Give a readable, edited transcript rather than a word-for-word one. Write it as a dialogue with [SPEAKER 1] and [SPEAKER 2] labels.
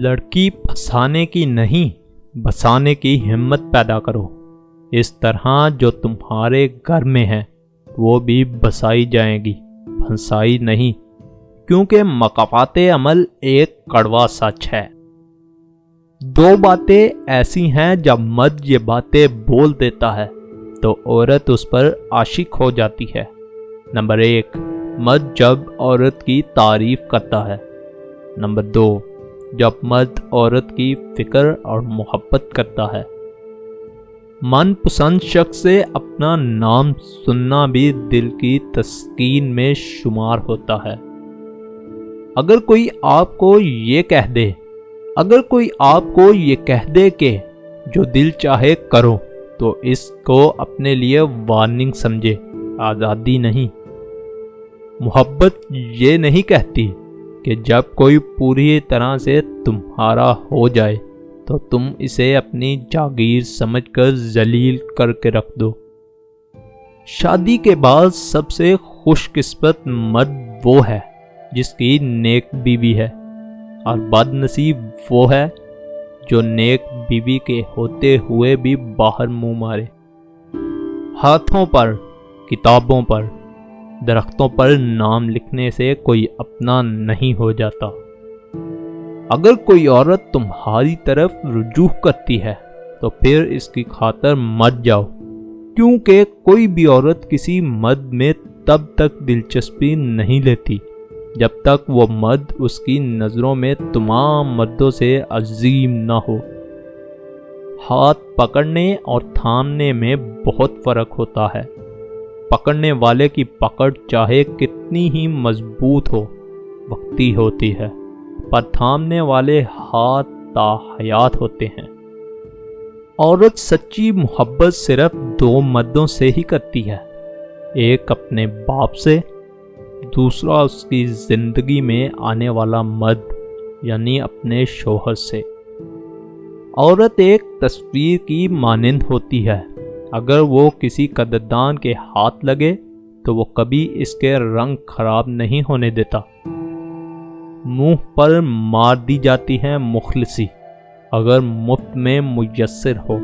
[SPEAKER 1] لڑکی پھنسانے کی نہیں بسانے کی ہمت پیدا کرو، اس طرح جو تمہارے گھر میں ہے وہ بھی بسائی جائیں گی، پھنسائی نہیں، کیونکہ مکافات عمل ایک کڑوا سچ ہے۔ دو باتیں ایسی ہیں جب مرد یہ باتیں بول دیتا ہے تو عورت اس پر عاشق ہو جاتی ہے۔ نمبر 1، مرد جب عورت کی تعریف کرتا ہے۔ نمبر 2، جب مرد عورت کی فکر اور محبت کرتا ہے۔ من پسند شخص سے اپنا نام سننا بھی دل کی تسکین میں شمار ہوتا ہے۔ اگر کوئی آپ کو یہ کہہ دے کہ جو دل چاہے کرو، تو اس کو اپنے لیے وارننگ سمجھے، آزادی نہیں۔ محبت یہ نہیں کہتی کہ جب کوئی پوری طرح سے تمہارا ہو جائے تو تم اسے اپنی جاگیر سمجھ کر ذلیل کر کے رکھ دو۔ شادی کے بعد سب سے خوش قسمت مرد وہ ہے جس کی نیک بیوی ہے، اور بد نصیب وہ ہے جو نیک بیوی کے ہوتے ہوئے بھی باہر منہ مارے۔ ہاتھوں پر، کتابوں پر، درختوں پر نام لکھنے سے کوئی اپنا نہیں ہو جاتا۔ اگر کوئی عورت تمہاری طرف رجوع کرتی ہے تو پھر اس کی خاطر مت جاؤ، کیونکہ کوئی بھی عورت کسی مرد میں تب تک دلچسپی نہیں لیتی جب تک وہ مرد اس کی نظروں میں تمام مردوں سے عظیم نہ ہو۔ ہاتھ پکڑنے اور تھامنے میں بہت فرق ہوتا ہے۔ پکڑنے والے کی پکڑ چاہے کتنی ہی مضبوط ہو، وقتی ہوتی ہے، پر تھامنے والے ہاتھ تا حیات ہوتے ہیں۔ عورت سچی محبت صرف دو مردوں سے ہی کرتی ہے، ایک اپنے باپ سے، دوسرا اس کی زندگی میں آنے والا مرد یعنی اپنے شوہر سے۔ عورت ایک تصویر کی مانند ہوتی ہے، اگر وہ کسی قدردان کے ہاتھ لگے تو وہ کبھی اس کے رنگ خراب نہیں ہونے دیتا۔ منہ پر مار دی جاتی ہے مخلصی، اگر مفت میں میسر ہو۔